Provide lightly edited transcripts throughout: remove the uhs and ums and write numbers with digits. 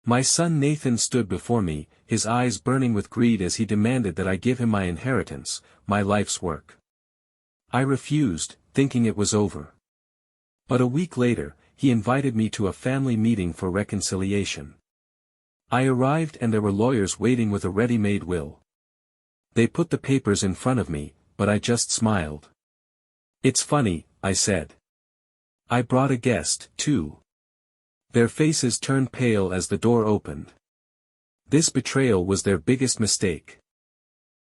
My son Nathan stood before me, his eyes burning with greed as he demanded that I give him my inheritance, my life's work. I refused, thinking it was over. But a week later, he invited me to a family meeting for reconciliation. I arrived and there were lawyers waiting with a ready-made will. They put the papers in front of me, but I just smiled. "It's funny," I said. "I brought a guest, too." Their faces turned pale as the door opened. This betrayal was their biggest mistake.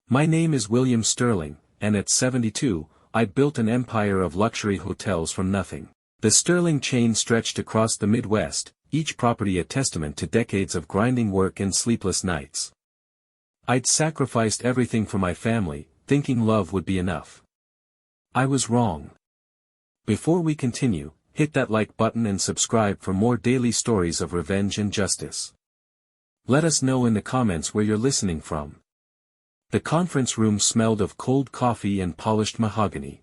My name is William Sterling, and at 72, I'd built an empire of luxury hotels from nothing. The Sterling chain stretched across the Midwest, each property a testament to decades of grinding work and sleepless nights. I'd sacrificed everything for my family, thinking love would be enough. I was wrong. Before we continue, hit that like button and subscribe for more daily stories of revenge and justice. Let us know in the comments where you're listening from. The conference room smelled of cold coffee and polished mahogany.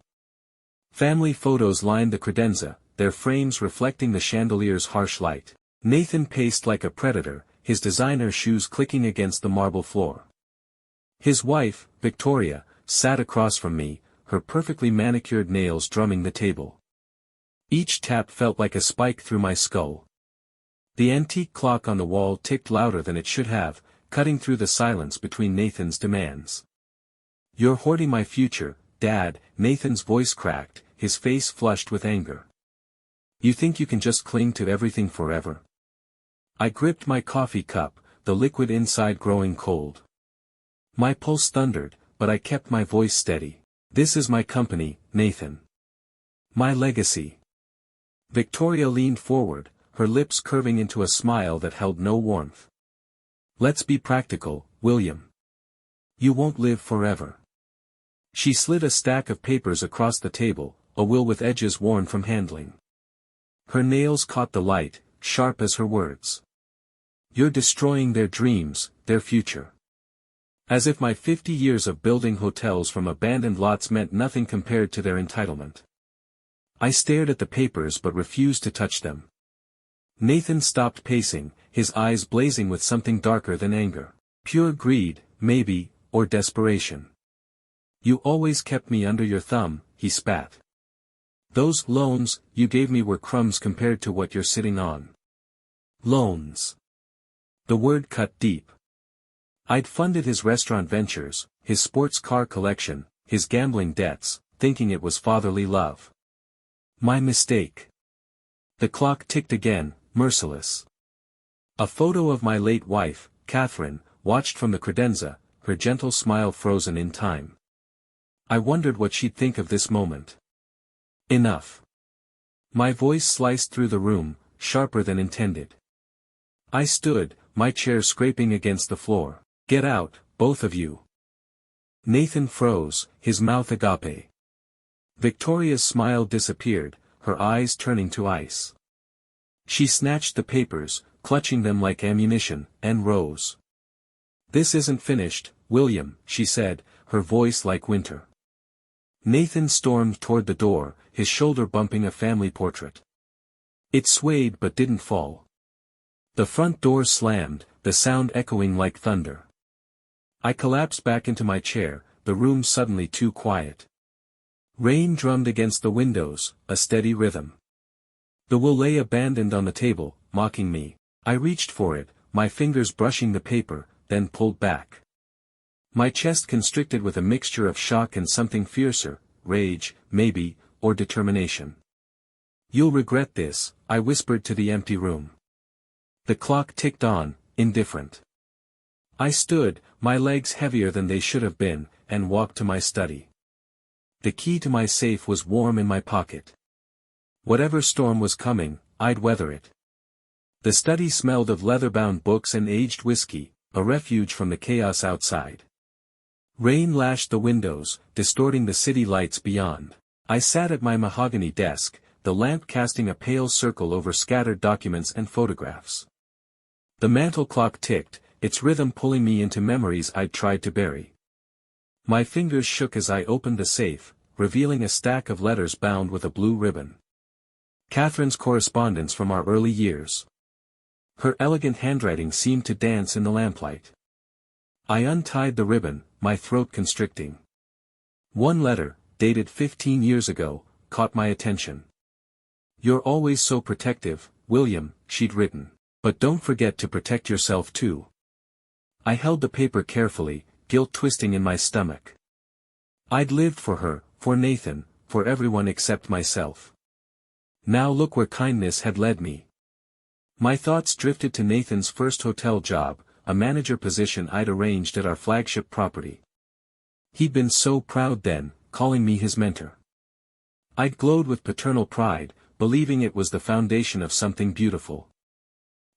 Family photos lined the credenza, their frames reflecting the chandelier's harsh light. Nathan paced like a predator, his designer shoes clicking against the marble floor. His wife, Victoria, sat across from me, her perfectly manicured nails drumming the table. Each tap felt like a spike through my skull. The antique clock on the wall ticked louder than it should have, cutting through the silence between Nathan's demands. "You're hoarding my future, Dad," Nathan's voice cracked, his face flushed with anger. "You think you can just cling to everything forever?" I gripped my coffee cup, the liquid inside growing cold. My pulse thundered, but I kept my voice steady. "This is my company, Nathan. My legacy." Victoria leaned forward, her lips curving into a smile that held no warmth. "Let's be practical, William. You won't live forever." She slid a stack of papers across the table, a will with edges worn from handling. Her nails caught the light, sharp as her words. "You're destroying their dreams, their future." As if my 50 years of building hotels from abandoned lots meant nothing compared to their entitlement. I stared at the papers but refused to touch them. Nathan stopped pacing, his eyes blazing with something darker than anger. "Pure greed, maybe, or desperation. You always kept me under your thumb," he spat. "Those loans you gave me were crumbs compared to what you're sitting on." Loans. The word cut deep. I'd funded his restaurant ventures, his sports car collection, his gambling debts, thinking it was fatherly love. My mistake. The clock ticked again, merciless. A photo of my late wife, Catherine, watched from the credenza, her gentle smile frozen in time. I wondered what she'd think of this moment. Enough. My voice sliced through the room, sharper than intended. I stood, my chair scraping against the floor. "Get out, both of you." Nathan froze, his mouth agape. Victoria's smile disappeared, her eyes turning to ice. She snatched the papers, clutching them like ammunition, and rose. "This isn't finished, William," she said, her voice like winter. Nathan stormed toward the door, his shoulder bumping a family portrait. It swayed but didn't fall. The front door slammed, the sound echoing like thunder. I collapsed back into my chair, the room suddenly too quiet. Rain drummed against the windows, a steady rhythm. The will lay abandoned on the table, mocking me. I reached for it, my fingers brushing the paper, then pulled back. My chest constricted with a mixture of shock and something fiercer, rage, maybe, or determination. "You'll regret this," I whispered to the empty room. The clock ticked on, indifferent. I stood, my legs heavier than they should have been, and walked to my study. The key to my safe was warm in my pocket. Whatever storm was coming, I'd weather it. The study smelled of leather-bound books and aged whiskey, a refuge from the chaos outside. Rain lashed the windows, distorting the city lights beyond. I sat at my mahogany desk, the lamp casting a pale circle over scattered documents and photographs. The mantel clock ticked, its rhythm pulling me into memories I'd tried to bury. My fingers shook as I opened the safe, revealing a stack of letters bound with a blue ribbon. Catherine's correspondence from our early years. Her elegant handwriting seemed to dance in the lamplight. I untied the ribbon, my throat constricting. One letter, dated 15 years ago, caught my attention. "You're always so protective, William," she'd written. "But don't forget to protect yourself too." I held the paper carefully, guilt twisting in my stomach. I'd lived for her, for Nathan, for everyone except myself. Now look where kindness had led me. My thoughts drifted to Nathan's first hotel job, a manager position I'd arranged at our flagship property. He'd been so proud then, calling me his mentor. I'd glowed with paternal pride, believing it was the foundation of something beautiful.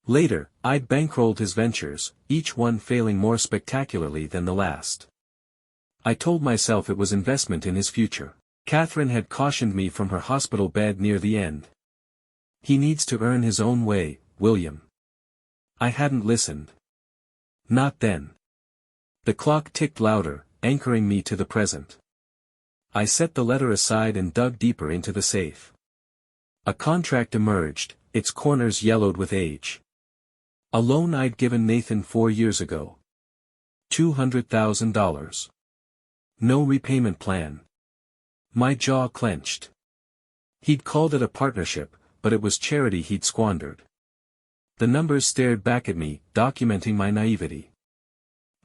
Later, I'd bankrolled his ventures, each one failing more spectacularly than the last. I told myself it was investment in his future. Catherine had cautioned me from her hospital bed near the end. "He needs to earn his own way, William." I hadn't listened. Not then. The clock ticked louder, anchoring me to the present. I set the letter aside and dug deeper into the safe. A contract emerged, its corners yellowed with age. A loan I'd given Nathan 4 years ago. $200,000. No repayment plan. My jaw clenched. He'd called it a partnership, but it was charity he'd squandered. The numbers stared back at me, documenting my naivety.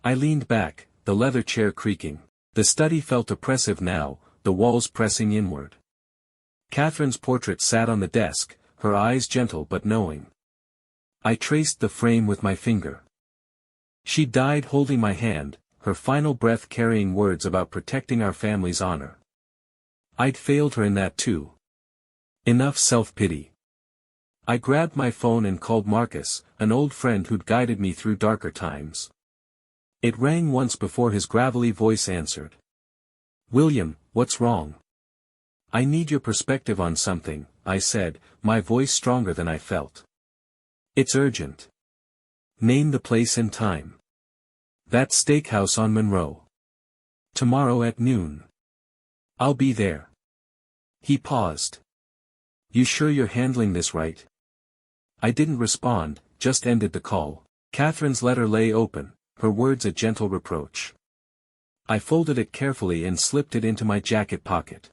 I leaned back, the leather chair creaking. The study felt oppressive now, the walls pressing inward. Catherine's portrait sat on the desk, her eyes gentle but knowing. I traced the frame with my finger. She died holding my hand, her final breath carrying words about protecting our family's honor. I'd failed her in that too. Enough self-pity. I grabbed my phone and called Marcus, an old friend who'd guided me through darker times. It rang once before his gravelly voice answered. "William, what's wrong?" "I need your perspective on something," I said, my voice stronger than I felt. "It's urgent." "Name the place and time." "That steakhouse on Monroe. Tomorrow at noon." "I'll be there." He paused. "You sure you're handling this right?" I didn't respond, just ended the call. Catherine's letter lay open, her words a gentle reproach. I folded it carefully and slipped it into my jacket pocket.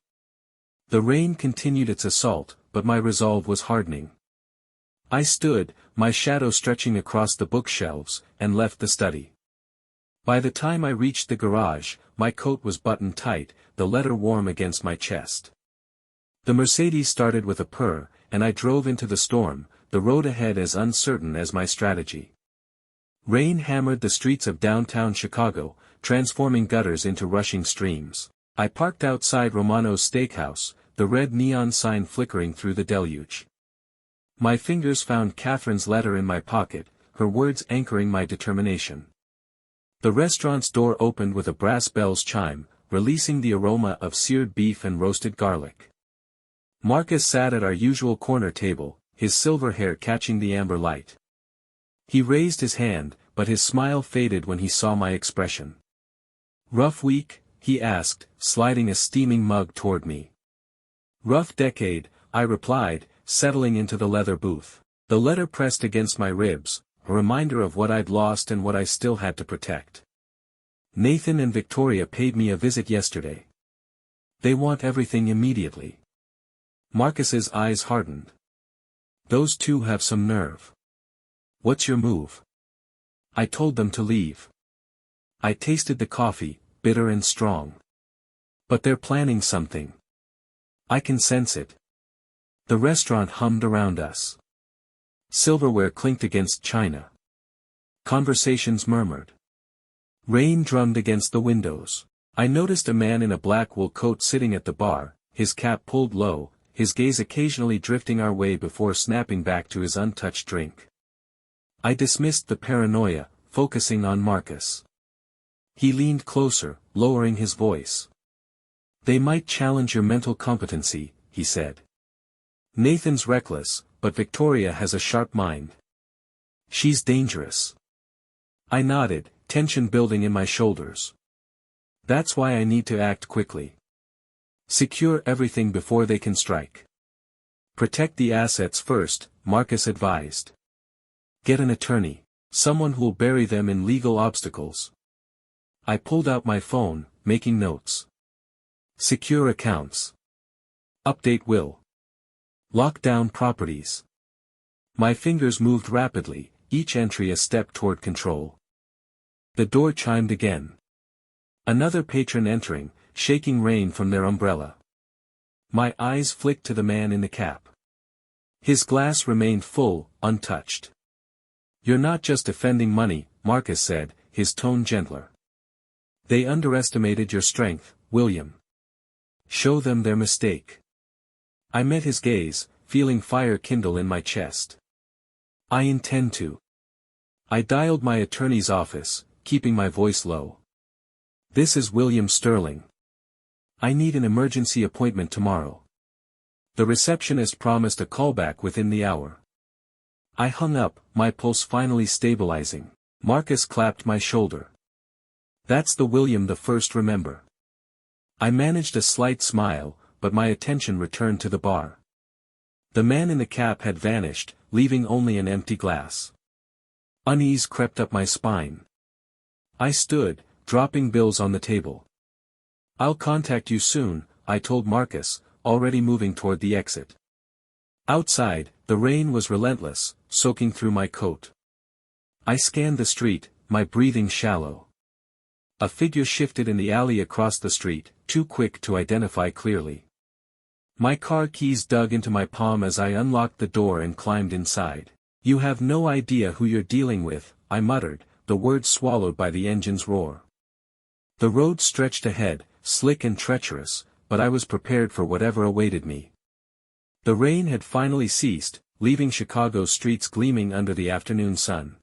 The rain continued its assault, but my resolve was hardening. I stood, my shadow stretching across the bookshelves, and left the study. By the time I reached the garage, my coat was buttoned tight, the letter warm against my chest. The Mercedes started with a purr, and I drove into the storm, the road ahead as uncertain as my strategy. Rain hammered the streets of downtown Chicago, transforming gutters into rushing streams. I parked outside Romano's Steakhouse, the red neon sign flickering through the deluge. My fingers found Catherine's letter in my pocket, her words anchoring my determination. The restaurant's door opened with a brass bell's chime, releasing the aroma of seared beef and roasted garlic. Marcus sat at our usual corner table, his silver hair catching the amber light. He raised his hand, but his smile faded when he saw my expression. "Rough week?" he asked, sliding a steaming mug toward me. "Rough decade," I replied, settling into the leather booth. The letter pressed against my ribs, a reminder of what I'd lost and what I still had to protect. "Nathan and Victoria paid me a visit yesterday. They want everything immediately." Marcus's eyes hardened. "Those two have some nerve. What's your move?" "I told them to leave." I tasted the coffee, bitter and strong. "But they're planning something. I can sense it." The restaurant hummed around us. Silverware clinked against china. Conversations murmured. Rain drummed against the windows. I noticed a man in a black wool coat sitting at the bar, his cap pulled low, his gaze occasionally drifting our way before snapping back to his untouched drink. I dismissed the paranoia, focusing on Marcus. He leaned closer, lowering his voice. "They might challenge your mental competency," he said. "Nathan's reckless, but Victoria has a sharp mind. She's dangerous." I nodded, tension building in my shoulders. "That's why I need to act quickly. Secure everything before they can strike." "Protect the assets first," Marcus advised. Get an attorney. Someone who'll bury them in legal obstacles. I pulled out my phone, making notes. Secure accounts. Update will. Lock down properties. My fingers moved rapidly, each entry a step toward control. The door chimed again. Another patron entering, shaking rain from their umbrella. My eyes flicked to the man in the cap. His glass remained full, untouched. You're not just defending money, Marcus said, his tone gentler. They underestimated your strength, William. Show them their mistake. I met his gaze, feeling fire kindle in my chest. I intend to. I dialed my attorney's office, keeping my voice low. This is William Sterling. I need an emergency appointment tomorrow. The receptionist promised a callback within the hour. I hung up, my pulse finally stabilizing. Marcus clapped my shoulder. That's the William the first remember. I managed a slight smile, but my attention returned to the bar. The man in the cap had vanished, leaving only an empty glass. Unease crept up my spine. I stood, dropping bills on the table. I'll contact you soon, I told Marcus, already moving toward the exit. Outside, the rain was relentless, soaking through my coat. I scanned the street, my breathing shallow. A figure shifted in the alley across the street, too quick to identify clearly. My car keys dug into my palm as I unlocked the door and climbed inside. You have no idea who you're dealing with, I muttered, the words swallowed by the engine's roar. The road stretched ahead, slick and treacherous, but I was prepared for whatever awaited me. The rain had finally ceased, leaving Chicago's streets gleaming under the afternoon sun.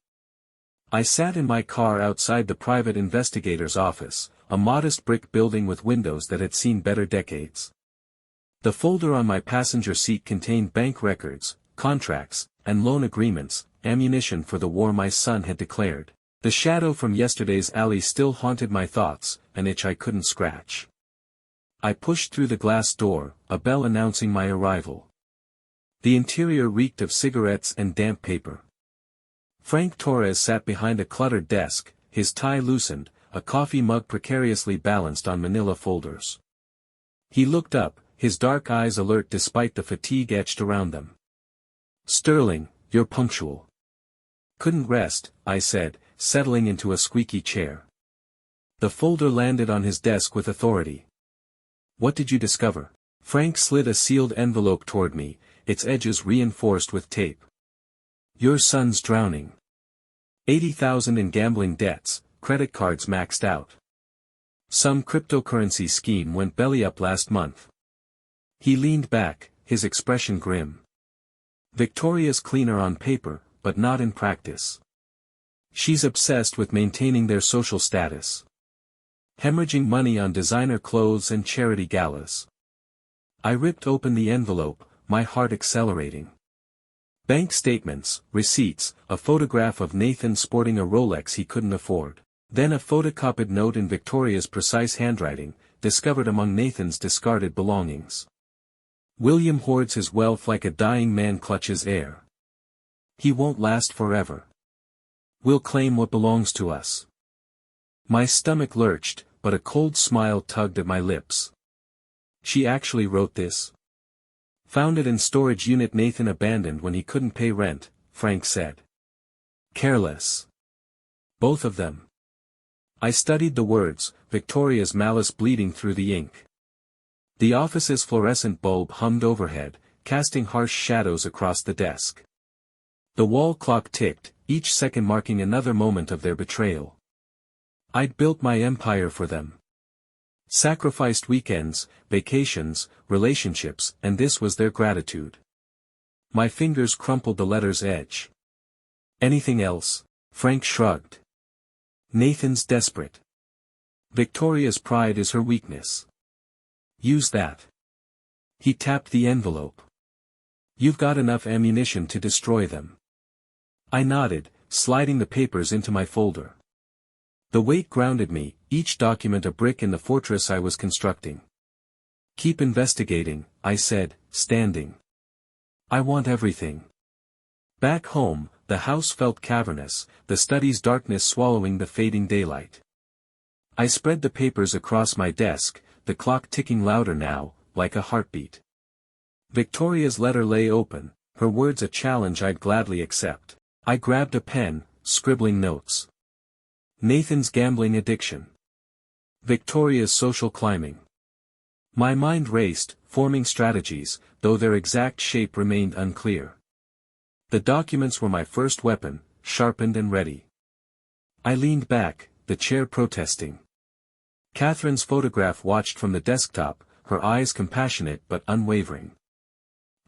I sat in my car outside the private investigator's office, a modest brick building with windows that had seen better decades. The folder on my passenger seat contained bank records, contracts, and loan agreements, ammunition for the war my son had declared. The shadow from yesterday's alley still haunted my thoughts, an itch I couldn't scratch. I pushed through the glass door, a bell announcing my arrival. The interior reeked of cigarettes and damp paper. Frank Torres sat behind a cluttered desk, his tie loosened, a coffee mug precariously balanced on manila folders. He looked up, his dark eyes alert despite the fatigue etched around them. Sterling, you're punctual. Couldn't rest, I said, settling into a squeaky chair. The folder landed on his desk with authority. What did you discover? Frank slid a sealed envelope toward me, its edges reinforced with tape. Your son's drowning. 80,000 in gambling debts, credit cards maxed out. Some cryptocurrency scheme went belly up last month. He leaned back, his expression grim. Victoria's cleaner on paper, but not in practice. She's obsessed with maintaining their social status. Hemorrhaging money on designer clothes and charity galas. I ripped open the envelope, my heart accelerating. Bank statements, receipts, a photograph of Nathan sporting a Rolex he couldn't afford. Then a photocopied note in Victoria's precise handwriting, discovered among Nathan's discarded belongings. William hoards his wealth like a dying man clutches air. He won't last forever. We'll claim what belongs to us. My stomach lurched, but a cold smile tugged at my lips. She actually wrote this? Found it in storage unit Nathan abandoned when he couldn't pay rent, Frank said. Careless. Both of them. I studied the words, Victoria's malice bleeding through the ink. The office's fluorescent bulb hummed overhead, casting harsh shadows across the desk. The wall clock ticked, each second marking another moment of their betrayal. I'd built my empire for them. Sacrificed weekends, vacations, relationships, and this was their gratitude. My fingers crumpled the letter's edge. Anything else? Frank shrugged. Nathan's desperate. Victoria's pride is her weakness. Use that. He tapped the envelope. You've got enough ammunition to destroy them. I nodded, sliding the papers into my folder. The weight grounded me, each document a brick in the fortress I was constructing. Keep investigating, I said, standing. I want everything. Back home, the house felt cavernous, the study's darkness swallowing the fading daylight. I spread the papers across my desk, the clock ticking louder now, like a heartbeat. Victoria's letter lay open, her words a challenge I'd gladly accept. I grabbed a pen, scribbling notes. Nathan's gambling addiction. Victoria's social climbing. My mind raced, forming strategies, though their exact shape remained unclear. The documents were my first weapon, sharpened and ready. I leaned back, the chair protesting. Catherine's photograph watched from the desktop, her eyes compassionate but unwavering.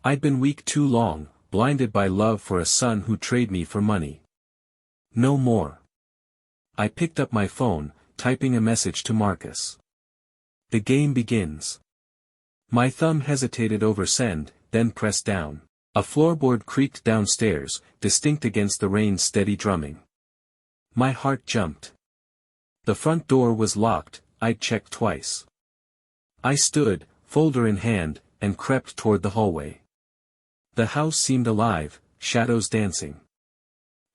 I'd been weak too long, blinded by love for a son who'd trade me for money. No more. I picked up my phone, typing a message to Marcus. The game begins. My thumb hesitated over send, then pressed down. A floorboard creaked downstairs, distinct against the rain's steady drumming. My heart jumped. The front door was locked, I'd checked twice. I stood, folder in hand, and crept toward the hallway. The house seemed alive, shadows dancing.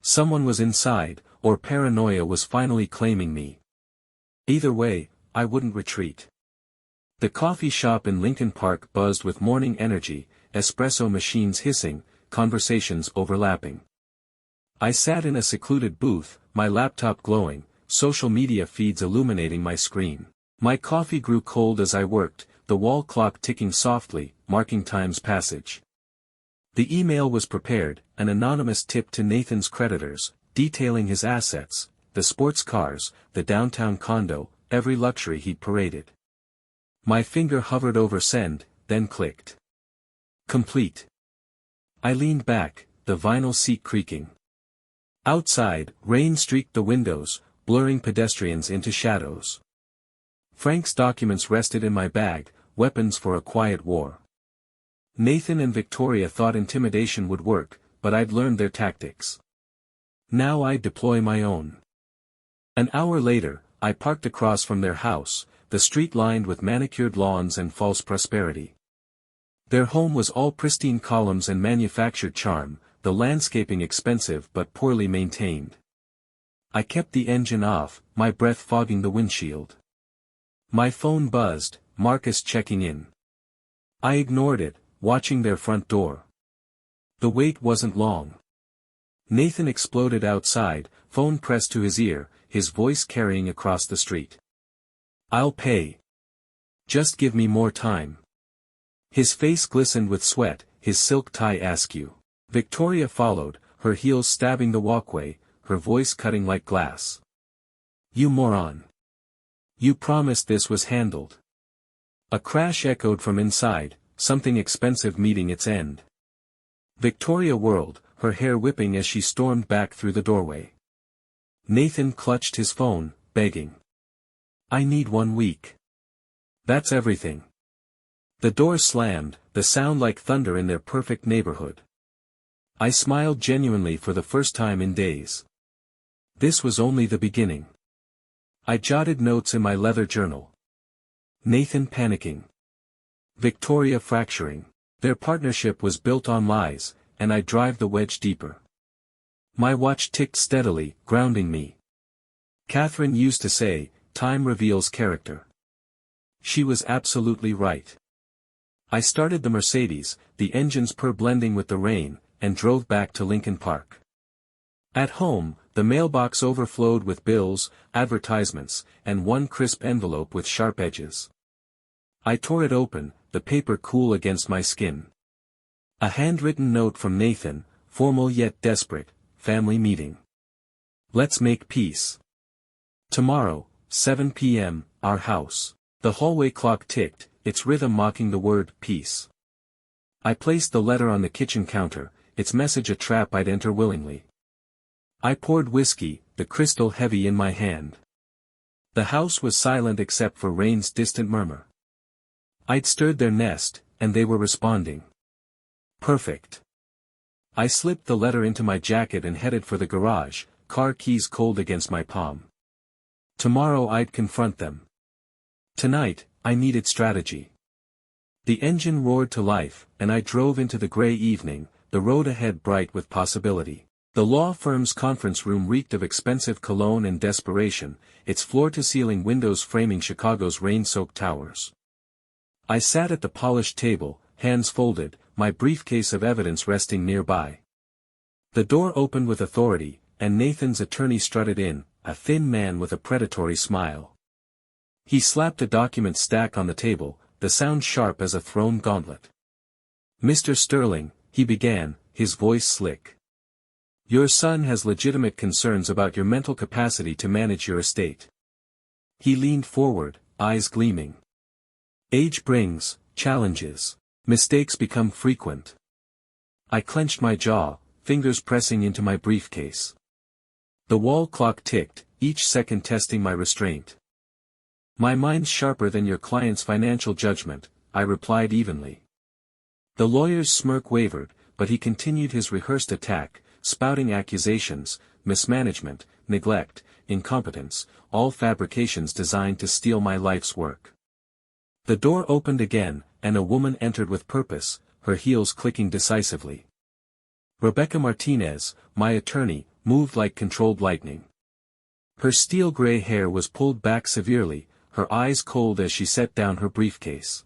Someone was inside, or paranoia was finally claiming me. Either way, I wouldn't retreat. The coffee shop in Lincoln Park buzzed with morning energy, espresso machines hissing, conversations overlapping. I sat in a secluded booth, my laptop glowing, social media feeds illuminating my screen. My coffee grew cold as I worked, the wall clock ticking softly, marking time's passage. The email was prepared, an anonymous tip to Nathan's creditors, detailing his assets, the sports cars, the downtown condo, every luxury he'd paraded. My finger hovered over send, then clicked. Complete. I leaned back, the vinyl seat creaking. Outside, rain streaked the windows, blurring pedestrians into shadows. Frank's documents rested in my bag, weapons for a quiet war. Nathan and Victoria thought intimidation would work, but I'd learned their tactics. Now I'd deploy my own. An hour later, I parked across from their house, the street lined with manicured lawns and false prosperity. Their home was all pristine columns and manufactured charm, the landscaping expensive but poorly maintained. I kept the engine off, my breath fogging the windshield. My phone buzzed, Marcus checking in. I ignored it, watching their front door. The wait wasn't long. Nathan exploded outside, phone pressed to his ear, his voice carrying across the street. I'll pay. Just give me more time. His face glistened with sweat, his silk tie askew. Victoria followed, her heels stabbing the walkway, her voice cutting like glass. You moron. You promised this was handled. A crash echoed from inside, something expensive meeting its end. Victoria whirled, her hair whipping as she stormed back through the doorway. Nathan clutched his phone, begging. I need 1 week. That's everything. The door slammed, the sound like thunder in their perfect neighborhood. I smiled genuinely for the first time in days. This was only the beginning. I jotted notes in my leather journal. Nathan panicking. Victoria fracturing. Their partnership was built on lies, and I drive the wedge deeper. My watch ticked steadily, grounding me. Catherine used to say, time reveals character. She was absolutely right. I started the Mercedes, the engine's purr blending with the rain, and drove back to Lincoln Park. At home, the mailbox overflowed with bills, advertisements, and one crisp envelope with sharp edges. I tore it open, the paper cool against my skin. A handwritten note from Nathan, formal yet desperate, family meeting. Let's make peace. Tomorrow, 7 p.m., our house. The hallway clock ticked, its rhythm mocking the word peace. I placed the letter on the kitchen counter, its message a trap I'd enter willingly. I poured whiskey, the crystal heavy in my hand. The house was silent except for rain's distant murmur. I'd stirred their nest, and they were responding. Perfect. I slipped the letter into my jacket and headed for the garage, car keys cold against my palm. Tomorrow I'd confront them. Tonight, I needed strategy. The engine roared to life, and I drove into the gray evening, the road ahead bright with possibility. The law firm's conference room reeked of expensive cologne and desperation, its floor-to-ceiling windows framing Chicago's rain-soaked towers. I sat at the polished table, hands folded, my briefcase of evidence resting nearby. The door opened with authority, and Nathan's attorney strutted in, a thin man with a predatory smile. He slapped a document stack on the table, the sound sharp as a thrown gauntlet. "Mr. Sterling," he began, his voice slick. "Your son has legitimate concerns about your mental capacity to manage your estate." He leaned forward, eyes gleaming. "Age brings challenges. Mistakes become frequent." I clenched my jaw, fingers pressing into my briefcase. The wall clock ticked, each second testing my restraint. "My mind's sharper than your client's financial judgment," I replied evenly. The lawyer's smirk wavered, but he continued his rehearsed attack, spouting accusations, mismanagement, neglect, incompetence, all fabrications designed to steal my life's work. The door opened again, and a woman entered with purpose, her heels clicking decisively. Rebecca Martinez, my attorney, moved like controlled lightning. Her steel-gray hair was pulled back severely, her eyes cold as she set down her briefcase.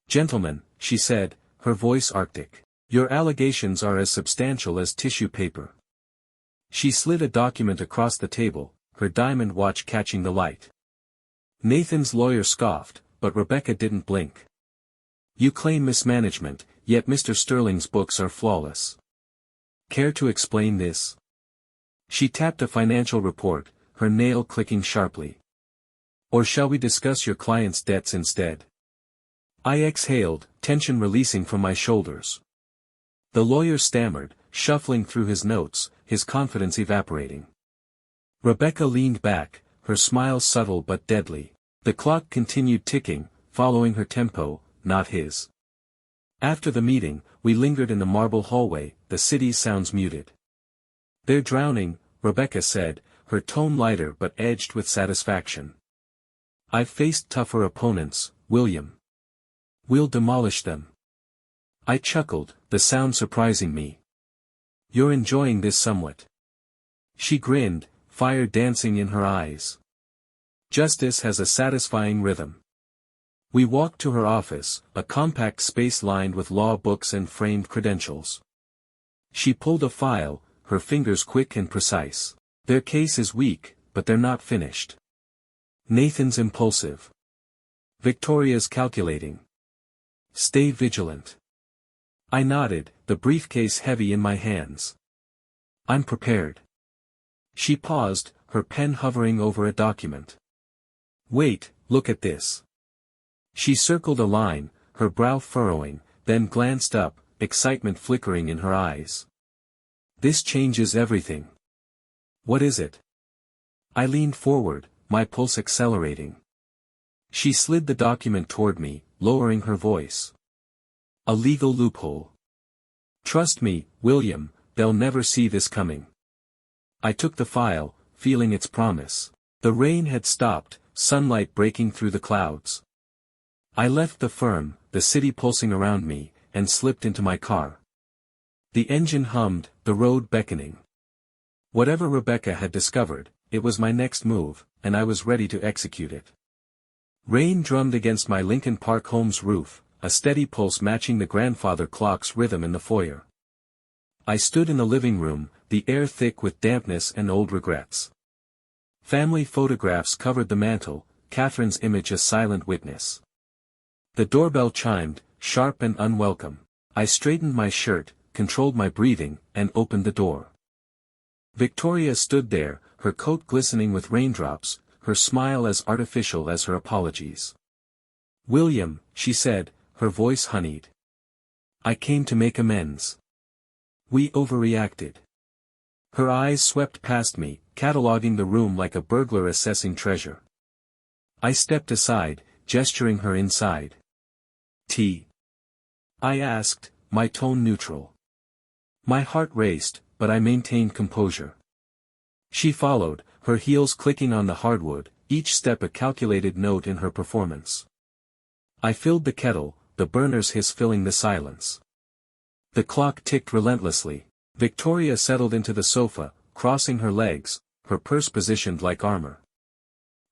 "Gentlemen," she said, her voice arctic, "your allegations are as substantial as tissue paper." She slid a document across the table, her diamond watch catching the light. Nathan's lawyer scoffed, but Rebecca didn't blink. "You claim mismanagement, yet Mr. Sterling's books are flawless. Care to explain this?" She tapped a financial report, her nail clicking sharply. "Or shall we discuss your client's debts instead?" I exhaled, tension releasing from my shoulders. The lawyer stammered, shuffling through his notes, his confidence evaporating. Rebecca leaned back, her smile subtle but deadly. The clock continued ticking, following her tempo, not his. After the meeting, we lingered in the marble hallway, the city's sounds muted. "They're drowning," Rebecca said, her tone lighter but edged with satisfaction. "I've faced tougher opponents, William. We'll demolish them." I chuckled, the sound surprising me. "You're enjoying this somewhat." She grinned, fire dancing in her eyes. "Justice has a satisfying rhythm." We walked to her office, a compact space lined with law books and framed credentials. She pulled a file, her fingers quick and precise. "Their case is weak, but they're not finished." Nathan's impulsive. Victoria's calculating. "Stay vigilant." I nodded, the briefcase heavy in my hands. "I'm prepared." She paused, her pen hovering over a document. "Wait, look at this." She circled a line, her brow furrowing, then glanced up, excitement flickering in her eyes. "This changes everything." "What is it?" I leaned forward, my pulse accelerating. She slid the document toward me, lowering her voice. "A legal loophole. Trust me, William, they'll never see this coming." I took the file, feeling its promise. The rain had stopped, sunlight breaking through the clouds. I left the firm, the city pulsing around me, and slipped into my car. The engine hummed, the road beckoning. Whatever Rebecca had discovered, it was my next move, and I was ready to execute it. Rain drummed against my Lincoln Park home's roof, a steady pulse matching the grandfather clock's rhythm in the foyer. I stood in the living room, the air thick with dampness and old regrets. Family photographs covered the mantel, Catherine's image a silent witness. The doorbell chimed, sharp and unwelcome. I straightened my shirt, controlled my breathing, and opened the door. Victoria stood there, her coat glistening with raindrops, her smile as artificial as her apologies. "William," she said, her voice honeyed. "I came to make amends. We overreacted." Her eyes swept past me, cataloging the room like a burglar assessing treasure. I stepped aside, gesturing her inside. "Tea?" I asked, my tone neutral. My heart raced, but I maintained composure. She followed, her heels clicking on the hardwood, each step a calculated note in her performance. I filled the kettle, the burner's hiss filling the silence. The clock ticked relentlessly. Victoria settled into the sofa, crossing her legs, her purse positioned like armor.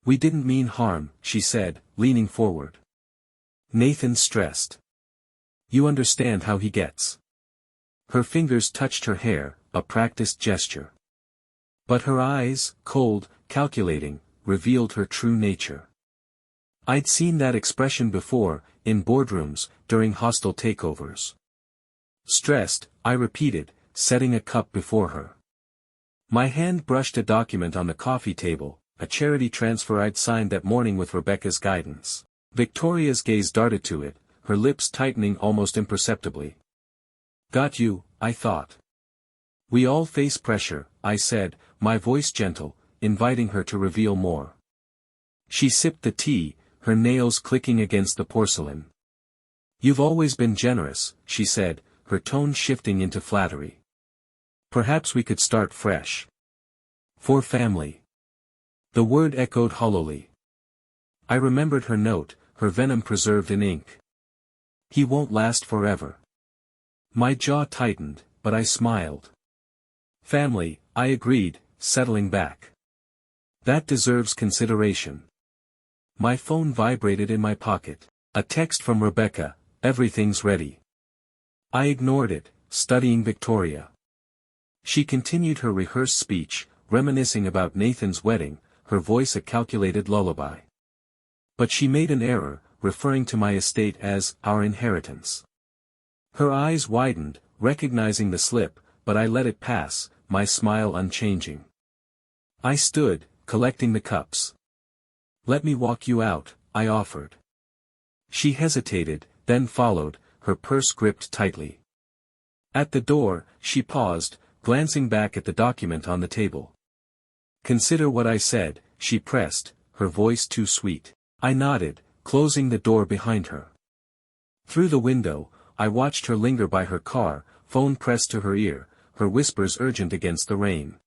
"We didn't mean harm," she said, leaning forward. Nathan stressed. "You understand how he gets." Her fingers touched her hair, a practiced gesture. But her eyes, cold, calculating, revealed her true nature. I'd seen that expression before, in boardrooms, during hostile takeovers. Stressed, I repeated, setting a cup before her. My hand brushed a document on the coffee table, a charity transfer I'd signed that morning with Rebecca's guidance. Victoria's gaze darted to it, her lips tightening almost imperceptibly. "Got you," I thought. "We all face pressure," I said, my voice gentle, inviting her to reveal more. She sipped the tea, her nails clicking against the porcelain. "You've always been generous," she said, her tone shifting into flattery. "Perhaps we could start fresh. For family." The word echoed hollowly. I remembered her note, her venom preserved in ink. "He won't last forever." My jaw tightened, but I smiled. "Family," I agreed, settling back. "That deserves consideration." My phone vibrated in my pocket. A text from Rebecca, "Everything's ready." I ignored it, studying Victoria. She continued her rehearsed speech, reminiscing about Nathan's wedding, her voice a calculated lullaby. But she made an error, referring to my estate as our inheritance. Her eyes widened, recognizing the slip, but I let it pass, my smile unchanging. I stood, collecting the cups. "Let me walk you out," I offered. She hesitated, then followed, her purse gripped tightly. At the door, she paused, glancing back at the document on the table. "Consider what I said," she pressed, her voice too sweet. I nodded, closing the door behind her. Through the window, I watched her linger by her car, phone pressed to her ear, her whispers urgent against the rain.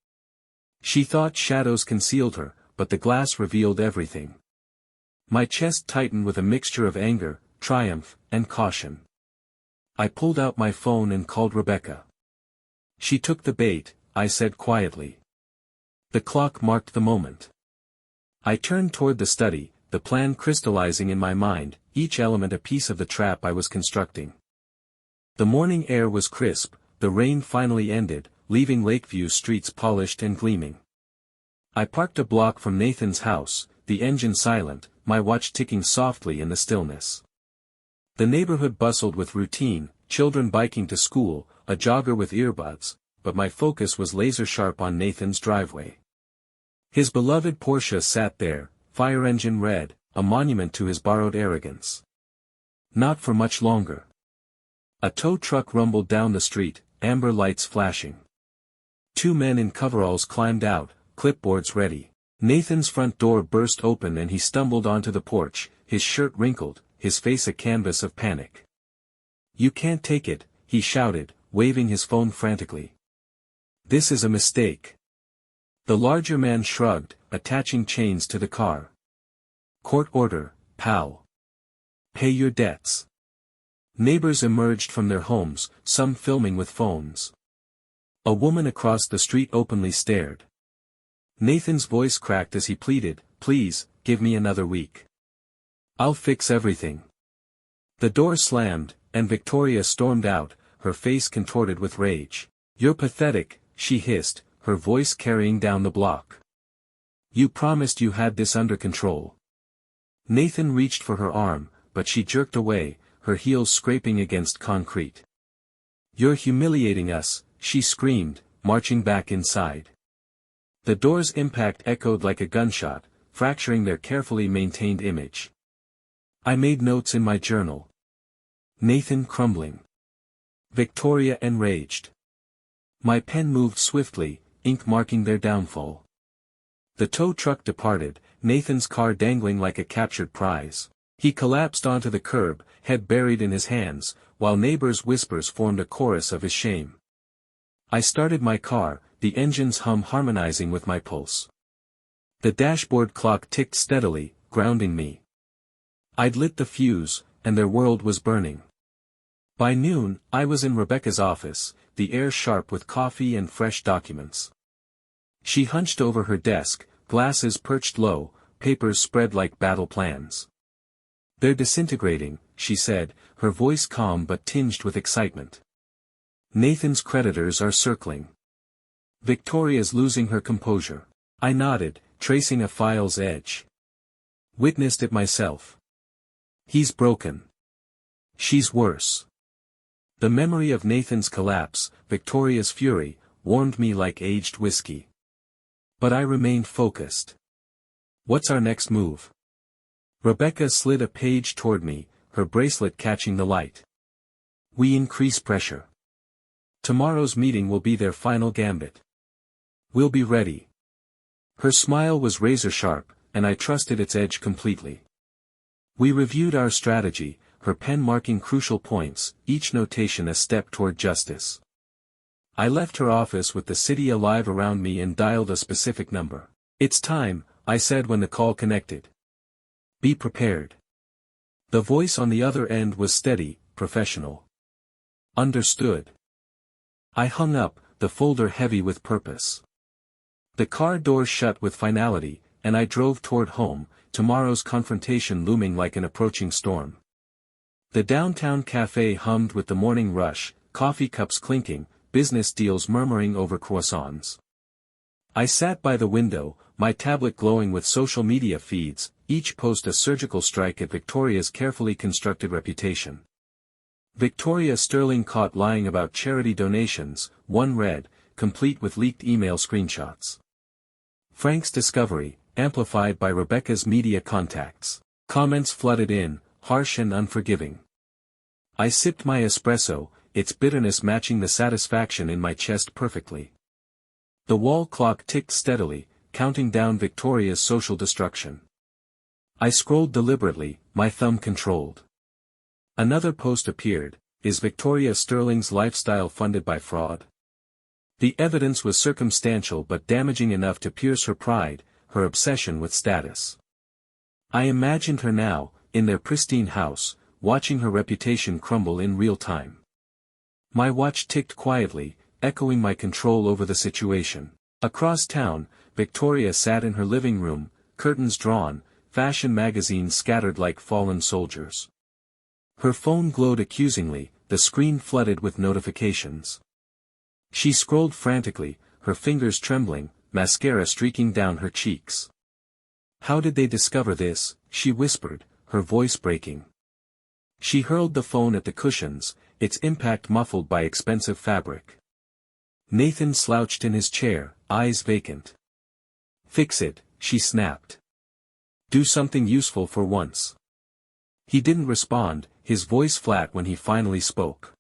She thought shadows concealed her, but the glass revealed everything. My chest tightened with a mixture of anger, triumph, and caution. I pulled out my phone and called Rebecca. She took the bait, I said quietly. The clock marked the moment. I turned toward the study, the plan crystallizing in my mind, each element a piece of the trap I was constructing. The morning air was crisp, the rain finally ended, leaving Lakeview's streets polished and gleaming. I parked a block from Nathan's house, the engine silent, my watch ticking softly in the stillness. The neighborhood bustled with routine, children biking to school, a jogger with earbuds, but my focus was laser-sharp on Nathan's driveway. His beloved Porsche sat there, fire engine red, a monument to his borrowed arrogance. Not for much longer. A tow truck rumbled down the street, amber lights flashing. Two men in coveralls climbed out, clipboards ready. Nathan's front door burst open and he stumbled onto the porch, his shirt wrinkled, his face a canvas of panic. "You can't take it," he shouted, waving his phone frantically. "This is a mistake." The larger man shrugged, attaching chains to the car. "Court order, pal. Pay your debts." Neighbors emerged from their homes, some filming with phones. A woman across the street openly stared. Nathan's voice cracked as he pleaded, "Please, give me another week. I'll fix everything." The door slammed, and Victoria stormed out, her face contorted with rage. "You're pathetic," she hissed, her voice carrying down the block. "You promised you had this under control." Nathan reached for her arm, but she jerked away, her heels scraping against concrete. "You're humiliating us," she screamed, marching back inside. The door's impact echoed like a gunshot, fracturing their carefully maintained image. I made notes in my journal. Nathan crumbling. Victoria enraged. My pen moved swiftly, ink marking their downfall. The tow truck departed, Nathan's car dangling like a captured prize. He collapsed onto the curb, head buried in his hands, while neighbors' whispers formed a chorus of his shame. I started my car, the engine's hum harmonizing with my pulse. The dashboard clock ticked steadily, grounding me. I'd lit the fuse, and their world was burning. By noon, I was in Rebecca's office, the air sharp with coffee and fresh documents. She hunched over her desk, glasses perched low, papers spread like battle plans. "They're disintegrating," she said, her voice calm but tinged with excitement. "Nathan's creditors are circling. Victoria's losing her composure." I nodded, tracing a file's edge. "Witnessed it myself. He's broken. She's worse." The memory of Nathan's collapse, Victoria's fury, warmed me like aged whiskey. But I remained focused. "What's our next move?" Rebecca slid a page toward me, her bracelet catching the light. "We increase pressure. Tomorrow's meeting will be their final gambit. We'll be ready." Her smile was razor-sharp, and I trusted its edge completely. We reviewed our strategy, her pen marking crucial points, each notation a step toward justice. I left her office with the city alive around me and dialed a specific number. "It's time," I said when the call connected. "Be prepared." The voice on the other end was steady, professional. "Understood." I hung up, the folder heavy with purpose. The car door shut with finality, and I drove toward home, tomorrow's confrontation looming like an approaching storm. The downtown cafe hummed with the morning rush, coffee cups clinking, business deals murmuring over croissants. I sat by the window, my tablet glowing with social media feeds, each post a surgical strike at Victoria's carefully constructed reputation. Victoria Sterling caught lying about charity donations, one read, complete with leaked email screenshots. Frank's discovery, amplified by Rebecca's media contacts. Comments flooded in, harsh and unforgiving. I sipped my espresso, its bitterness matching the satisfaction in my chest perfectly. The wall clock ticked steadily, counting down Victoria's social destruction. I scrolled deliberately, my thumb controlled. Another post appeared. Is Victoria Sterling's lifestyle funded by fraud? The evidence was circumstantial but damaging enough to pierce her pride, her obsession with status. I imagined her now, in their pristine house, watching her reputation crumble in real time. My watch ticked quietly, echoing my control over the situation. Across town, Victoria sat in her living room, curtains drawn, fashion magazines scattered like fallen soldiers. Her phone glowed accusingly, the screen flooded with notifications. She scrolled frantically, her fingers trembling, mascara streaking down her cheeks. "How did they discover this?" she whispered, her voice breaking. She hurled the phone at the cushions, its impact muffled by expensive fabric. Nathan slouched in his chair, eyes vacant. "Fix it," she snapped. "Do something useful for once." He didn't respond, his voice flat when he finally spoke.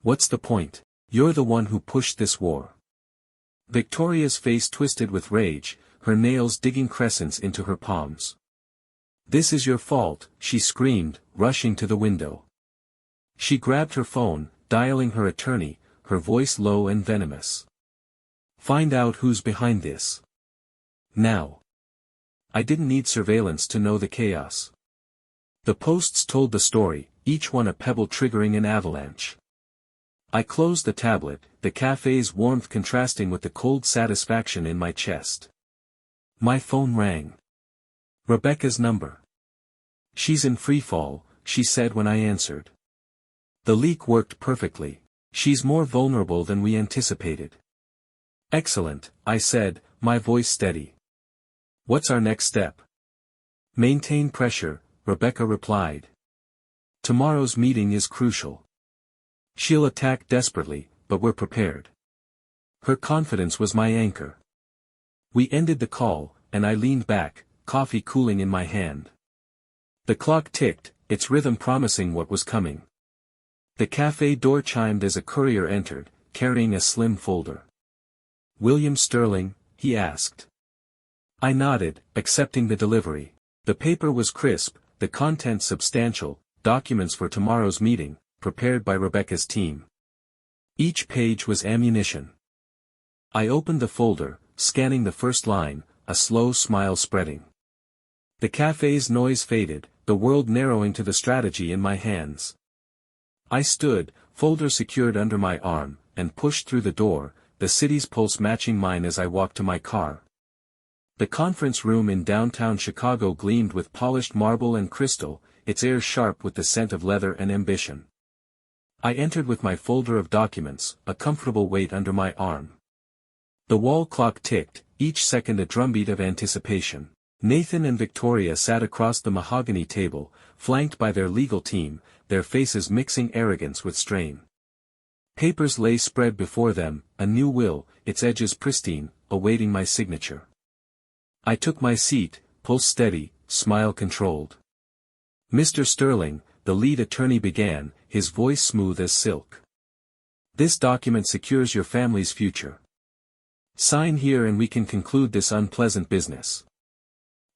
"What's the point? You're the one who pushed this war." Victoria's face twisted with rage, her nails digging crescents into her palms. "This is your fault," she screamed, rushing to the window. She grabbed her phone, dialing her attorney, her voice low and venomous. "Find out who's behind this. Now." I didn't need surveillance to know the chaos. The posts told the story, each one a pebble triggering an avalanche. I closed the tablet, the cafe's warmth contrasting with the cold satisfaction in my chest. My phone rang. Rebecca's number. "She's in freefall," she said when I answered. The leak worked perfectly. "She's more vulnerable than we anticipated." "Excellent," I said, my voice steady. "What's our next step?" "Maintain pressure," Rebecca replied. "Tomorrow's meeting is crucial. She'll attack desperately, but we're prepared." Her confidence was my anchor. We ended the call, and I leaned back, coffee cooling in my hand. The clock ticked, its rhythm promising what was coming. The cafe door chimed as a courier entered, carrying a slim folder. "William Sterling?" he asked. I nodded, accepting the delivery. The paper was crisp, the contents substantial, documents for tomorrow's meeting, prepared by Rebecca's team. Each page was ammunition. I opened the folder, scanning the first line, a slow smile spreading. The cafe's noise faded, the world narrowing to the strategy in my hands. I stood, folder secured under my arm, and pushed through the door, the city's pulse matching mine as I walked to my car. The conference room in downtown Chicago gleamed with polished marble and crystal, its air sharp with the scent of leather and ambition. I entered with my folder of documents, a comfortable weight under my arm. The wall clock ticked, each second a drumbeat of anticipation. Nathan and Victoria sat across the mahogany table, flanked by their legal team, their faces mixing arrogance with strain. Papers lay spread before them, a new will, its edges pristine, awaiting my signature. I took my seat, pulse steady, smile controlled. "Mr. Sterling," the lead attorney began, his voice smooth as silk. "This document secures your family's future. Sign here and we can conclude this unpleasant business."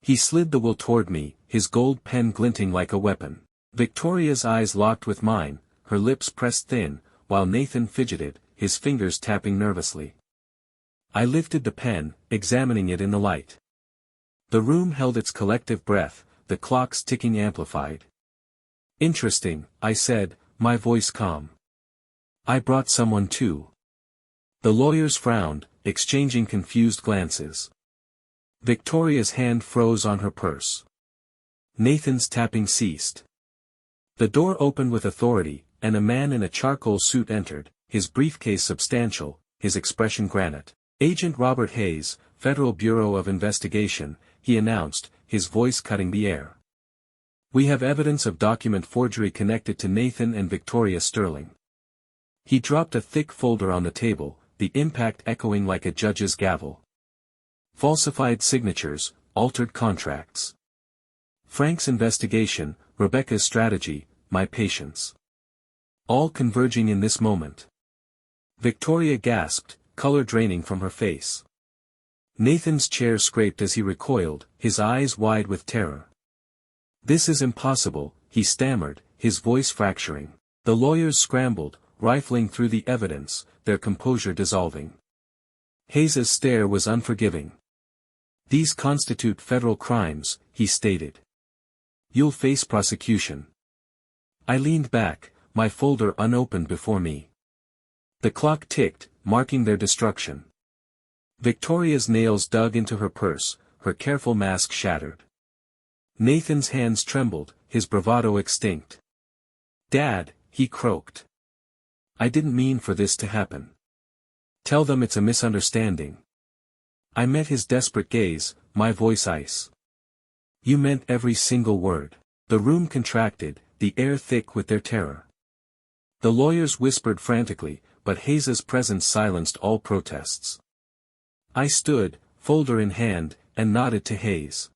He slid the will toward me, his gold pen glinting like a weapon. Victoria's eyes locked with mine, her lips pressed thin, while Nathan fidgeted, his fingers tapping nervously. I lifted the pen, examining it in the light. The room held its collective breath, the clocks ticking amplified. "Interesting," I said, my voice calm. "I brought someone too." The lawyers frowned, exchanging confused glances. Victoria's hand froze on her purse. Nathan's tapping ceased. The door opened with authority, and a man in a charcoal suit entered, his briefcase substantial, his expression granite. "Agent Robert Hayes, Federal Bureau of Investigation," he announced, his voice cutting the air. "We have evidence of document forgery connected to Nathan and Victoria Sterling." He dropped a thick folder on the table, the impact echoing like a judge's gavel. "Falsified signatures, altered contracts. Frank's investigation, Rebecca's strategy, my patience. All converging in this moment." Victoria gasped, color draining from her face. Nathan's chair scraped as he recoiled, his eyes wide with terror. "This is impossible," he stammered, his voice fracturing. The lawyers scrambled, rifling through the evidence, their composure dissolving. Hayes's stare was unforgiving. "These constitute federal crimes," he stated. "You'll face prosecution." I leaned back, my folder unopened before me. The clock ticked, marking their destruction. Victoria's nails dug into her purse, her careful mask shattered. Nathan's hands trembled, his bravado extinct. "Dad," he croaked. "I didn't mean for this to happen. Tell them it's a misunderstanding." I met his desperate gaze, my voice ice. "You meant every single word." The room contracted, the air thick with their terror. The lawyers whispered frantically, but Hayes's presence silenced all protests. I stood, folder in hand, and nodded to Hayes.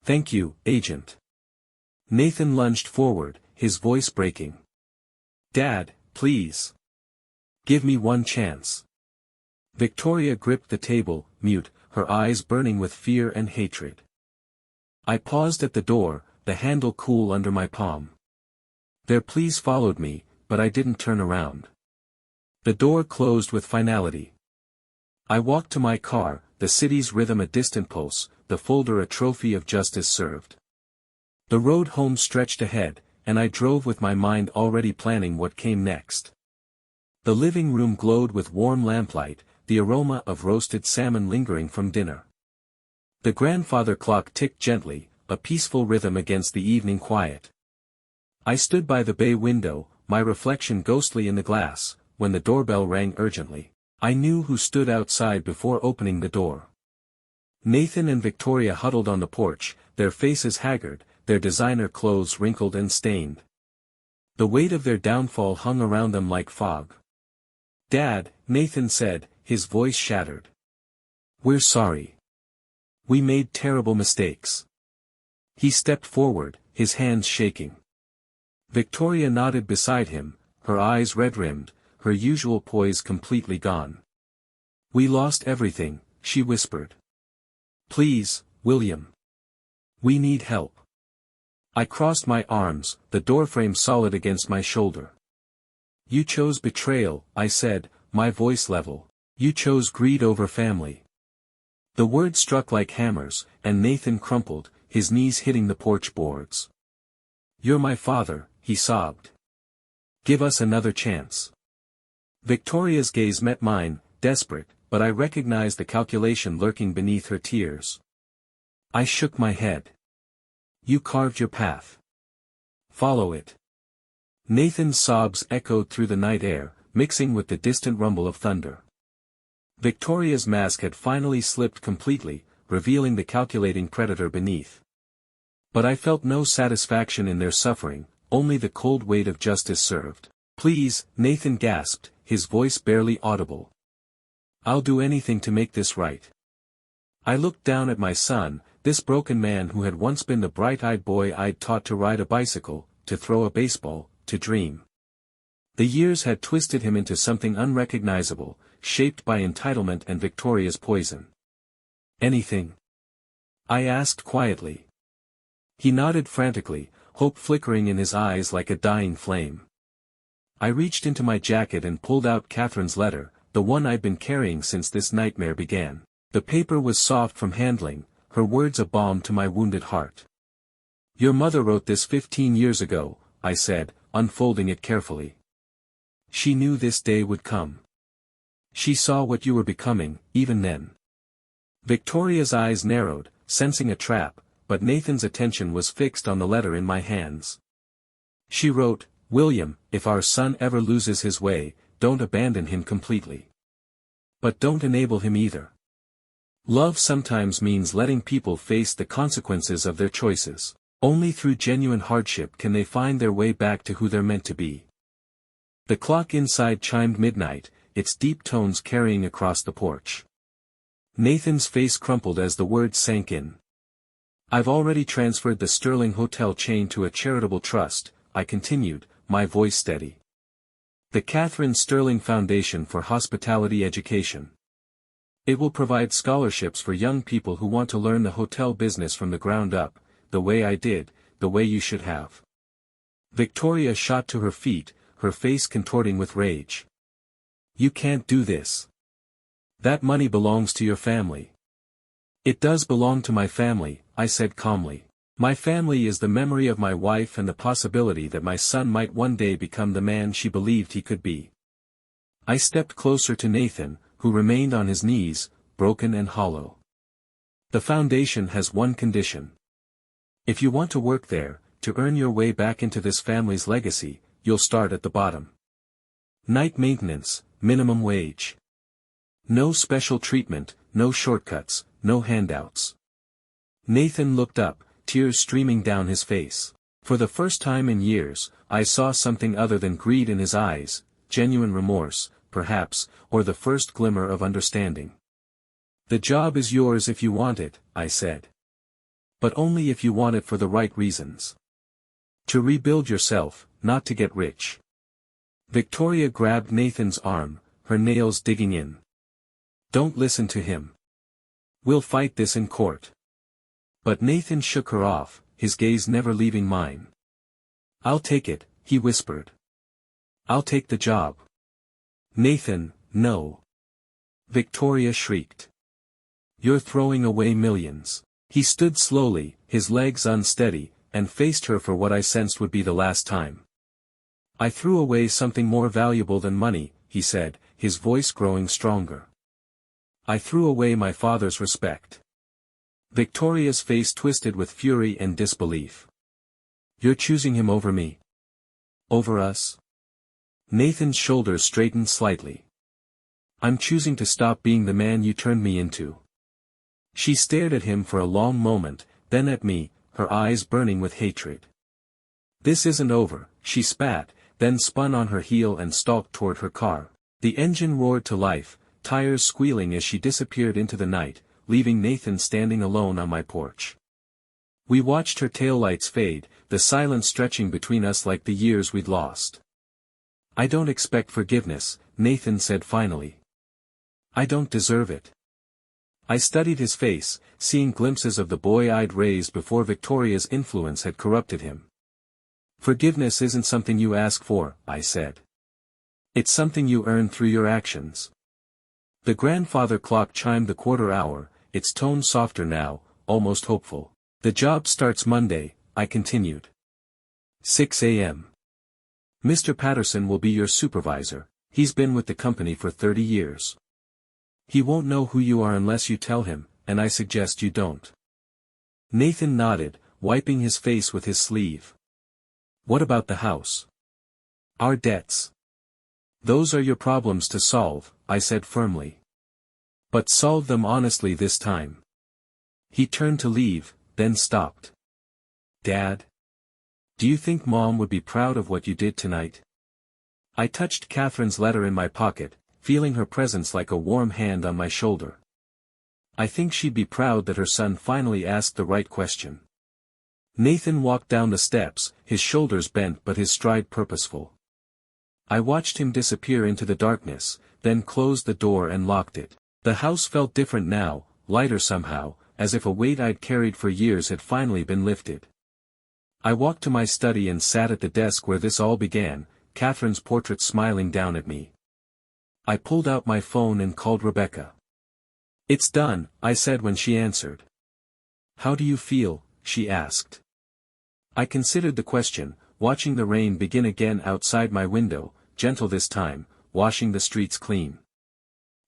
"Thank you, Agent." Nathan lunged forward, his voice breaking. "Dad, please. Give me one chance." Victoria gripped the table, mute, her eyes burning with fear and hatred. I paused at the door, the handle cool under my palm. Their pleas followed me, but I didn't turn around. The door closed with finality. I walked to my car, the city's rhythm a distant pulse, the folder a trophy of justice served. The road home stretched ahead, and I drove with my mind already planning what came next. The living room glowed with warm lamplight, the aroma of roasted salmon lingering from dinner. The grandfather clock ticked gently, a peaceful rhythm against the evening quiet. I stood by the bay window, my reflection ghostly in the glass, when the doorbell rang urgently. I knew who stood outside before opening the door. Nathan and Victoria huddled on the porch, their faces haggard, their designer clothes wrinkled and stained. The weight of their downfall hung around them like fog. "Dad," Nathan said, his voice shattered. "We're sorry. We made terrible mistakes." He stepped forward, his hands shaking. Victoria nodded beside him, her eyes red-rimmed, her usual poise completely gone. "We lost everything," she whispered. "Please, William. We need help." I crossed my arms, the doorframe solid against my shoulder. "You chose betrayal," I said, my voice level. "You chose greed over family." The words struck like hammers, and Nathan crumpled, his knees hitting the porch boards. "You're my father," he sobbed. "Give us another chance." Victoria's gaze met mine, desperate, but I recognized the calculation lurking beneath her tears. I shook my head. You carved your path. Follow it. Nathan's sobs echoed through the night air, mixing with the distant rumble of thunder. Victoria's mask had finally slipped completely, revealing the calculating predator beneath. But I felt no satisfaction in their suffering, only the cold weight of justice served. Please, Nathan gasped, his voice barely audible. I'll do anything to make this right. I looked down at my son, this broken man who had once been the bright-eyed boy I'd taught to ride a bicycle, to throw a baseball, to dream. The years had twisted him into something unrecognizable, shaped by entitlement and Victoria's poison. Anything? I asked quietly. He nodded frantically, hope flickering in his eyes like a dying flame. I reached into my jacket and pulled out Catherine's letter, the one I'd been carrying since this nightmare began. The paper was soft from handling, her words a balm to my wounded heart. Your mother wrote this 15 years ago, I said, unfolding it carefully. She knew this day would come. She saw what you were becoming, even then. Victoria's eyes narrowed, sensing a trap, but Nathan's attention was fixed on the letter in my hands. She wrote, William, if our son ever loses his way, don't abandon him completely. But don't enable him either. Love sometimes means letting people face the consequences of their choices. Only through genuine hardship can they find their way back to who they're meant to be. The clock inside chimed midnight, its deep tones carrying across the porch. Nathan's face crumpled as the words sank in. I've already transferred the Sterling Hotel chain to a charitable trust, I continued, my voice steady. The Catherine Sterling Foundation for Hospitality Education. It will provide scholarships for young people who want to learn the hotel business from the ground up, the way I did, the way you should have. Victoria shot to her feet, her face contorting with rage. You can't do this. That money belongs to your family. It does belong to my family, I said calmly. My family is the memory of my wife and the possibility that my son might one day become the man she believed he could be. I stepped closer to Nathan, who remained on his knees, broken and hollow. The foundation has one condition. If you want to work there, to earn your way back into this family's legacy, you'll start at the bottom. Night maintenance, minimum wage. No special treatment, no shortcuts, no handouts. Nathan looked up, tears streaming down his face. For the first time in years, I saw something other than greed in his eyes, genuine remorse, perhaps, or the first glimmer of understanding. The job is yours if you want it, I said. But only if you want it for the right reasons. To rebuild yourself, not to get rich. Victoria grabbed Nathan's arm, her nails digging in. Don't listen to him. We'll fight this in court. But Nathan shook her off, his gaze never leaving mine. I'll take it, he whispered. I'll take the job. Nathan, no. Victoria shrieked. You're throwing away millions. He stood slowly, his legs unsteady, and faced her for what I sensed would be the last time. I threw away something more valuable than money, he said, his voice growing stronger. I threw away my father's respect. Victoria's face twisted with fury and disbelief. You're choosing him over me? Over us? Nathan's shoulders straightened slightly. I'm choosing to stop being the man you turned me into. She stared at him for a long moment, then at me, her eyes burning with hatred. This isn't over, she spat, then spun on her heel and stalked toward her car. The engine roared to life, tires squealing as she disappeared into the night, leaving Nathan standing alone on my porch. We watched her taillights fade, the silence stretching between us like the years we'd lost. I don't expect forgiveness, Nathan said finally. I don't deserve it. I studied his face, seeing glimpses of the boy I'd raised before Victoria's influence had corrupted him. Forgiveness isn't something you ask for, I said. It's something you earn through your actions. The grandfather clock chimed the quarter hour, its tone softer now, almost hopeful. The job starts Monday, I continued. 6 a.m. Mr. Patterson will be your supervisor, He's been with the company for 30 years. He won't know who you are unless you tell him, and I suggest you don't. Nathan nodded, wiping his face with his sleeve. What about the house? Our debts. Those are your problems to solve, I said firmly. But solve them honestly this time. He turned to leave, then stopped. Dad? Do you think Mom would be proud of what you did tonight? I touched Catherine's letter in my pocket, feeling her presence like a warm hand on my shoulder. I think she'd be proud that her son finally asked the right question. Nathan walked down the steps, his shoulders bent but his stride purposeful. I watched him disappear into the darkness, then closed the door and locked it. The house felt different now, lighter somehow, as if a weight I'd carried for years had finally been lifted. I walked to my study and sat at the desk where this all began, Catherine's portrait smiling down at me. I pulled out my phone and called Rebecca. It's done, I said when she answered. How do you feel? She asked. I considered the question, watching the rain begin again outside my window, gentle this time, washing the streets clean.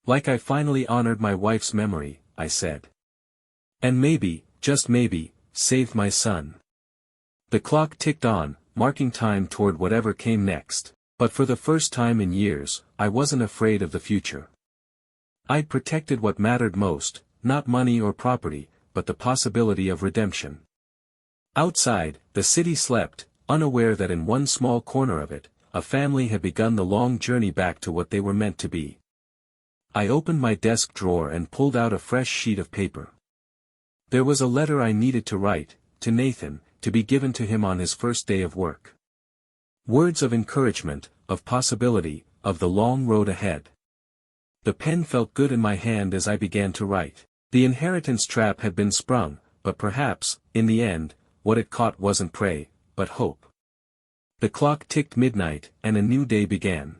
Like I finally honored my wife's memory, I said. And maybe, just maybe, saved my son. The clock ticked on, marking time toward whatever came next, but for the first time in years, I wasn't afraid of the future. I'd protected what mattered most, not money or property, but the possibility of redemption. Outside, the city slept, unaware that in one small corner of it, a family had begun the long journey back to what they were meant to be. I opened my desk drawer and pulled out a fresh sheet of paper. There was a letter I needed to write, to Nathan, to be given to him on his first day of work. Words of encouragement, of possibility, of the long road ahead. The pen felt good in my hand as I began to write. The inheritance trap had been sprung, but perhaps, in the end, what it caught wasn't prey, but hope. The clock ticked midnight, and a new day began.